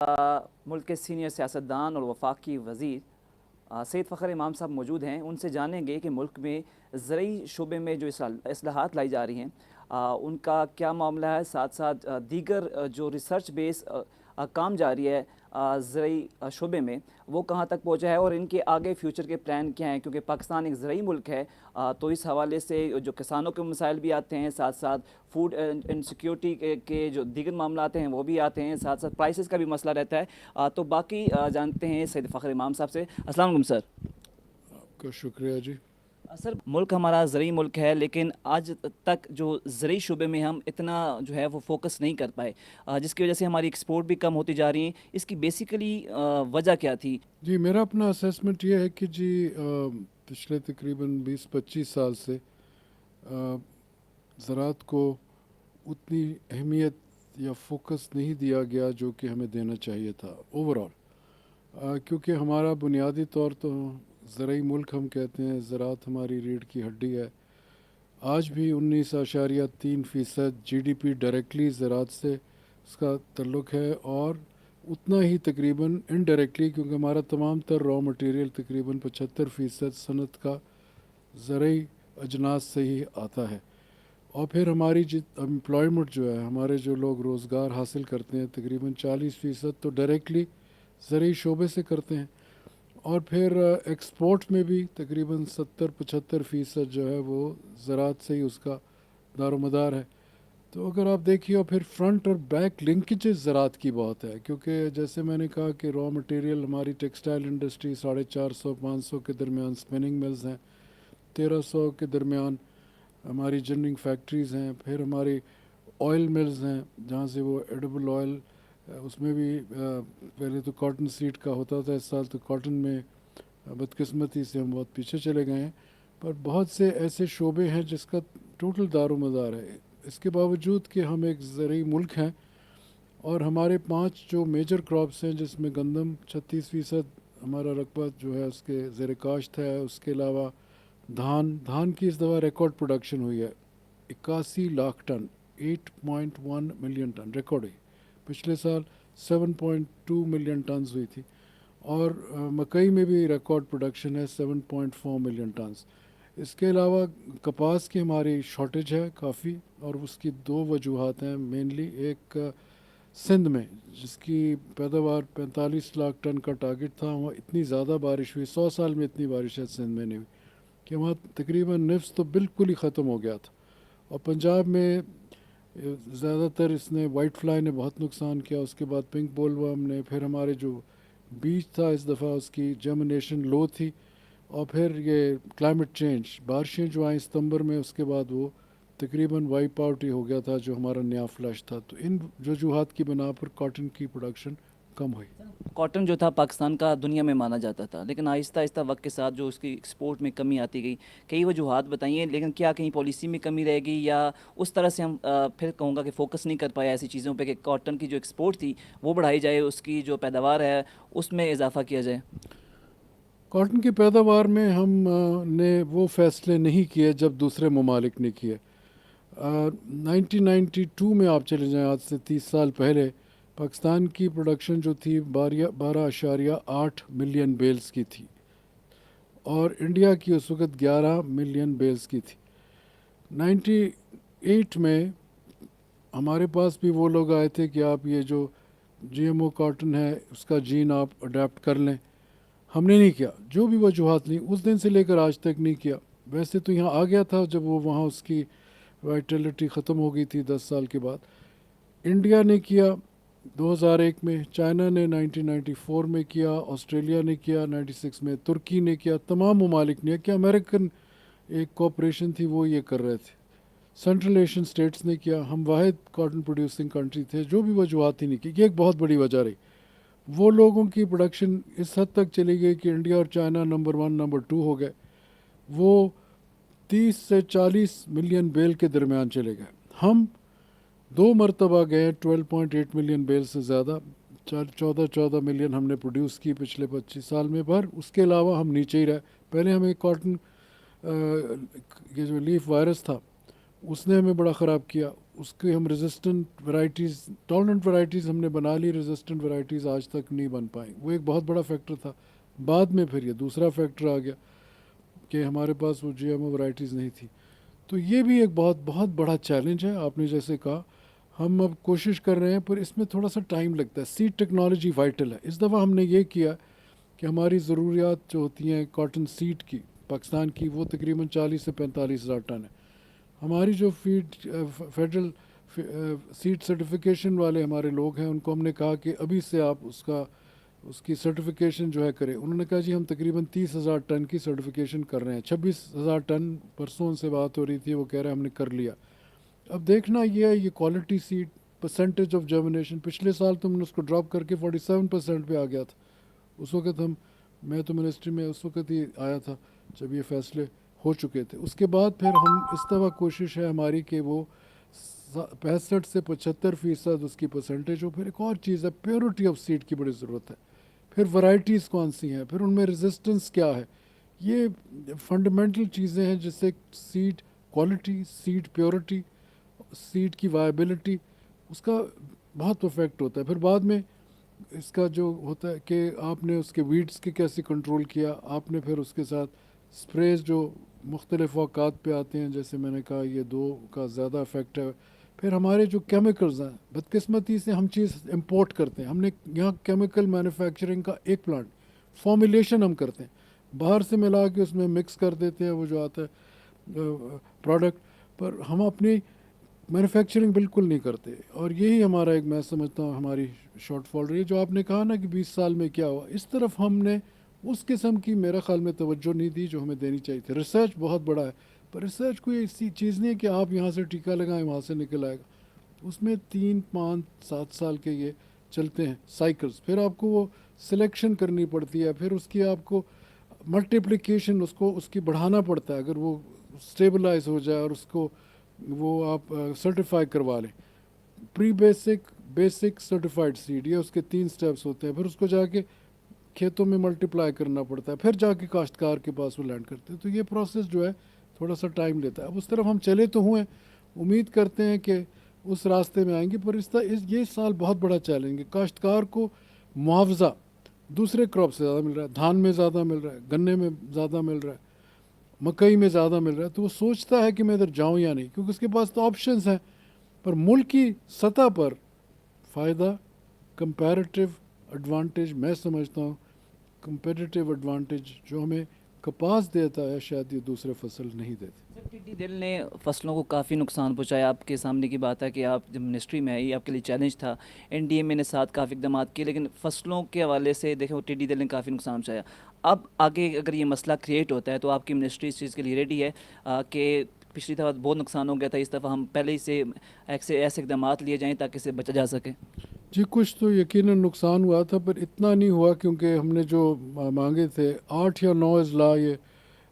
ملک کے سینئر سیاستدان اور وفاقی وزیر سید فخر امام صاحب موجود ہیں. ان سے جانیں گے کہ ملک میں زرعی شعبے میں جو اصلاحات لائی جا رہی ہیں ان کا کیا معاملہ ہے. ساتھ ساتھ دیگر جو ریسرچ بیس کام جاری ہے زرعی شعبے میں وہ کہاں تک پہنچا ہے اور ان کے آگے فیوچر کے پلان کیا ہیں, کیونکہ پاکستان ایک زرعی ملک ہے. تو اس حوالے سے جو کسانوں کے مسائل بھی آتے ہیں, ساتھ ساتھ فوڈ انسیکیورٹی کے جو دیگر معاملات ہیں وہ بھی آتے ہیں, ساتھ ساتھ پرائسز کا بھی مسئلہ رہتا ہے. تو باقی جانتے ہیں سید فخر امام صاحب سے. السلام علیکم سر. آپ کا شکریہ جی. سر, ملک ہمارا زرعی ملک ہے, لیکن آج تک جو زرعی شعبے میں ہم اتنا جو ہے وہ فوکس نہیں کر پائے, جس کی وجہ سے ہماری ایکسپورٹ بھی کم ہوتی جا رہی ہیں. اس کی بیسیکلی وجہ کیا تھی؟ جی میرا اپنا اسیسمنٹ یہ ہے کہ جی پچھلے تقریباً 20-25 سال سے زراعت کو اتنی اہمیت یا فوکس نہیں دیا گیا جو کہ ہمیں دینا چاہیے تھا اوور آل, کیونکہ ہمارا بنیادی طور تو زرعی ملک ہم کہتے ہیں, زراعت ہماری ریڑھ کی ہڈی ہے. آج بھی 19.3% جی ڈی پی ڈائریکٹلی زراعت سے اس کا تعلق ہے, اور اتنا ہی تقریباً انڈائریکٹلی, کیونکہ ہمارا تمام تر را مٹیریل تقریباً 75% صنعت کا زرعی اجناس سے ہی آتا ہے. اور پھر ہماری امپلائمنٹ جو ہے, ہمارے جو لوگ روزگار حاصل کرتے ہیں تقریباً 40% تو ڈائریکٹلی زرعی شعبے سے کرتے ہیں. اور پھر ایکسپورٹ میں بھی تقریباً 70-75% جو ہے وہ زراعت سے ہی اس کا دار و مدار ہے. تو اگر آپ دیکھیے, اور پھر فرنٹ اور بیک لنکیجز زراعت کی بہت ہے, کیونکہ جیسے میں نے کہا کہ را مٹیریل ہماری ٹیکسٹائل انڈسٹری 450-500 کے درمیان اسپننگ ملز ہیں, 1300 کے درمیان ہماری جنرنگ فیکٹریز ہیں, پھر ہماری آئل ملز ہیں جہاں سے وہ ایڈیبل آئل, اس میں بھی پہلے تو کاٹن سیڈ کا ہوتا تھا, اس سال تو کاٹن میں بدقسمتی سے ہم بہت پیچھے چلے گئے ہیں. پر بہت سے ایسے شعبے ہیں جس کا ٹوٹل دار و مدار ہے. اس کے باوجود کہ ہم ایک زرعی ملک ہیں اور ہمارے 5 جو میجر کراپس ہیں جس میں گندم 36% ہمارا رقبہ جو ہے اس کے زیر کاشت ہے. اس کے علاوہ دھان کی اس دفعہ ریکارڈ پروڈکشن ہوئی ہے, 81 lakh ton, 8.1 million ton record ہوئی. پچھلے سال 7.2 ملین ٹنز ہوئی تھی. اور مکئی میں بھی ریکارڈ پروڈکشن ہے 7.4 ملین ٹنز. اس کے علاوہ کپاس کی ہماری شارٹیج ہے کافی, اور اس کی 2 وجوہات ہیں مینلی. ایک سندھ میں جس کی پیداوار 45 لاکھ ٹن کا ٹارگٹ تھا, وہاں اتنی زیادہ بارش ہوئی, 100 سال میں اتنی بارش ہے سندھ میں نہیں ہوئی, کہ وہاں تقریباً نفس تو بالکل ہی ختم ہو گیا تھا. اور پنجاب میں زیادہ تر اس نے وائٹ فلائی نے بہت نقصان کیا. اس کے بعد پنک بول ورم نے, پھر ہمارے جو بیج تھا اس دفعہ اس کی جرمنیشن لو تھی, اور پھر یہ کلائمیٹ چینج, بارشیں جو آئیں ستمبر میں, اس کے بعد وہ تقریباً وائپ آؤٹ ہی ہو گیا تھا جو ہمارا نیا فلش تھا. تو ان وجوہات کی بنا پر کاٹن کی پروڈکشن کم ہوئی. کاٹن جو تھا پاکستان کا دنیا میں مانا جاتا تھا, لیکن آہستہ آہستہ وقت کے ساتھ جو اس کی ایکسپورٹ میں کمی آتی گئی. کئی وجوہات بتائیے, لیکن کیا کہیں پالیسی میں کمی رہے گی, یا اس طرح سے ہم پھر کہوں گا کہ فوکس نہیں کر پائے ایسی چیزوں پہ کہ کاٹن کی جو ایکسپورٹ تھی وہ بڑھائی جائے, اس کی جو پیداوار ہے اس میں اضافہ کیا جائے؟ کاٹن کی پیداوار میں ہم نے وہ فیصلے نہیں کیے جب دوسرے ممالک نے کیے. 1992 میں آپ چلے جائیں, آج سے 30 سال پہلے پاکستان کی پروڈکشن جو تھی 12.8 ملین بیلز کی تھی, اور انڈیا کی اس وقت 11 ملین بیلز کی تھی. 98 میں ہمارے پاس بھی وہ لوگ آئے تھے کہ آپ یہ جو جی ایم او کاٹن ہے اس کا جین آپ اڈیپٹ کر لیں. ہم نے نہیں کیا, جو بھی وجوہات نہیں, اس دن سے لے کر آج تک نہیں کیا. ویسے تو یہاں آ گیا تھا جب وہ وہاں اس کی وائٹیلٹی ختم ہو گئی تھی 10 سال کے بعد. انڈیا نے کیا 2001 میں, چائنا نے 1994 میں کیا, آسٹریلیا نے کیا 96 میں, ترکی نے کیا, تمام ممالک نے کیا. امریکن ایک کوپریشن تھی وہ یہ کر رہے تھے. سینٹرل ایشین سٹیٹس نے کیا. ہم واحد کاٹن پروڈیوسنگ کنٹری تھے, جو بھی وجوہات ہی نہیں کی. یہ ایک بہت بڑی وجہ رہی. وہ لوگوں کی پروڈکشن اس حد تک چلی گئی کہ انڈیا اور چائنا نمبر 1 نمبر 2 ہو گئے. وہ 30 سے 40 ملین بیل کے درمیان چلے گئے. ہم 2 مرتبہ گئے 12.8 ملین بیل سے زیادہ, 14 ملین ہم نے پروڈیوس کی پچھلے 25 سال میں. پر اس کے علاوہ ہم نیچے ہی رہے. پہلے ہمیں کاٹن یہ جو لیف وائرس تھا اس نے ہمیں بڑا خراب کیا. اس کے ہم ریزسٹنٹ ورائٹیز ٹالرنٹ ورائٹیز ہم نے بنا لی, ریزسٹنٹ ورائٹیز آج تک نہیں بن پائیں. وہ ایک بہت بڑا فیکٹر تھا. بعد میں پھر یہ دوسرا فیکٹر آ گیا کہ ہمارے پاس وہ جی ایم او ورائٹیز نہیں تھی. تو یہ بھی ایک بہت بہت بڑا چیلنج ہے. آپ نے جیسے کہا ہم اب کوشش کر رہے ہیں پر اس میں تھوڑا سا ٹائم لگتا ہے. سیڈ ٹیکنالوجی وائٹل ہے. اس دفعہ ہم نے یہ کیا کہ ہماری ضروریات جو ہوتی ہیں کاٹن سیڈ کی پاکستان کی, وہ تقریباً 40 سے 45 ہزار ٹن ہے. ہماری جو فیڈرل سیڈ سرٹیفکیشن والے ہمارے لوگ ہیں, ان کو ہم نے کہا کہ ابھی سے آپ اس کی سرٹیفکیشن جو ہے کریں. انہوں نے کہا جی ہم تقریباً 30,000 ٹن کی سرٹیفکیشن کر رہے ہیں. 26,000 ٹن پرسوں سے بات ہو رہی تھی, وہ کہہ رہے ہیں ہم نے کر لیا. اب دیکھنا یہ ہے یہ کوالٹی سیڈ پرسنٹیج آف جرمنیشن پچھلے سال تو ہم نے اس کو ڈراپ کر کے 47% پہ آ گیا تھا. اس وقت میں تو منسٹری میں اس وقت ہی آیا تھا جب یہ فیصلے ہو چکے تھے. اس کے بعد پھر ہم اس طرح کوشش ہے ہماری کہ وہ 65 سے 75% اس کی پرسنٹیج ہو. پھر ایک اور چیز ہے پیورٹی آف سیڈ کی بڑی ضرورت ہے. پھر ورائٹیز کون سی ہیں, پھر ان میں ریزسٹنس کیا ہے. یہ فنڈامنٹل چیزیں ہیں جس سے seed quality, seed purity, seed کی وائبلٹی, اس کا بہت افیکٹ ہوتا ہے. پھر بعد میں اس کا جو ہوتا ہے کہ آپ نے اس کے ویڈس کی کیسے کنٹرول کیا, آپ نے پھر اس کے ساتھ سپریز جو مختلف اوقات پہ آتے ہیں, جیسے میں نے کہا یہ 2 کا زیادہ افیکٹ ہے. پھر ہمارے جو کیمیکلز ہیں بدقسمتی سے ہم چیز امپورٹ کرتے ہیں. ہم نے یہاں کیمیکل مینوفیکچرنگ کا ایک پلانٹ, فارمولیشن ہم کرتے ہیں, باہر سے ملا کے اس میں مکس کر دیتے ہیں وہ جو آتا ہے پروڈکٹ, پر ہم اپنی مینوفیکچرنگ بالکل نہیں کرتے. اور یہی ہمارا ایک میں سمجھتا ہوں ہماری شارٹ فال رہی ہے. جو آپ نے کہا نا کہ 20 سال میں کیا ہوا, اس طرف ہم نے اس قسم کی میرا خیال میں توجہ نہیں دی جو ہمیں دینی چاہیے تھی. ریسرچ بہت بڑا ہے پر ریسرچ کوئی ایسی چیز نہیں ہے کہ آپ یہاں سے ٹیکہ لگائیں وہاں سے نکل آئے گا. اس میں 3 5 7 سال کے یہ چلتے ہیں سائیکلز. پھر آپ کو وہ سلیکشن کرنی پڑتی ہے, پھر اس کی آپ کو ملٹیپلیکیشن اس کی بڑھانا پڑتا ہے. اگر وہ اسٹیبلائز ہو جائے اور اس کو وہ آپ سرٹیفائی کروا لیں, پری بیسک سرٹیفائڈ سیڈ, یہ اس کے 3 سٹیپس ہوتے ہیں. پھر اس کو جا کے کھیتوں میں ملٹیپلائی کرنا پڑتا ہے, پھر جا کے کاشتکار کے پاس وہ لینڈ کرتے ہیں. تو یہ پروسیس جو ہے تھوڑا سا ٹائم لیتا ہے. اب اس طرف ہم چلے تو ہوئے, امید کرتے ہیں کہ اس راستے میں آئیں گے. پر یہ سال بہت بڑا چیلنج ہے. کاشتکار کو معاوضہ دوسرے کراپ سے زیادہ مل رہا ہے, دھان میں زیادہ مل رہا ہے, گنے میں زیادہ مل رہا ہے, مکئی میں زیادہ مل رہا ہے. تو وہ سوچتا ہے کہ میں ادھر جاؤں یا نہیں, کیونکہ اس کے پاس تو آپشنز ہیں. پر ملک کی سطح پر فائدہ, کمپیریٹیو ایڈوانٹیج, میں سمجھتا ہوں کمپیٹیٹیو ایڈوانٹیج جو ہمیں کپاس دیتا ہے شاید یہ دوسرے فصل نہیں دیتے. ٹڈی دل نے فصلوں کو کافی نقصان پہنچایا. آپ کے سامنے کی بات ہے کہ آپ جب منسٹری میں آئی آپ کے لیے چیلنج تھا. NDMA نے ساتھ کافی اقدامات کیے, لیکن فصلوں کے حوالے سے دیکھیں وہ ٹڈی دل نے کافی نقصان پہنچایا. اب آگے اگر یہ مسئلہ کریٹ ہوتا ہے تو آپ کی منسٹری اس چیز کے لیے ریڈی ہے کہ پچھلی دفعہ بہت نقصان ہو گیا تھا, اس دفعہ ہم پہلے ہی سے ایسے اقدامات لیے جائیں تاکہ اسے بچا جا سکے؟ جی کچھ تو یقیناً نقصان ہوا تھا پر اتنا نہیں ہوا, کیونکہ ہم نے جو مانگے تھے 8 یا 9 اضلاع یہ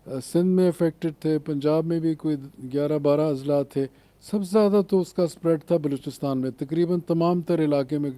سندھ میں افیکٹڈ تھے, پنجاب میں بھی کوئی 11 12 اضلاع تھے. سب سے زیادہ تو اس کا اسپریڈ تھا بلوچستان میں. تقریباً تمام تر علاقے میں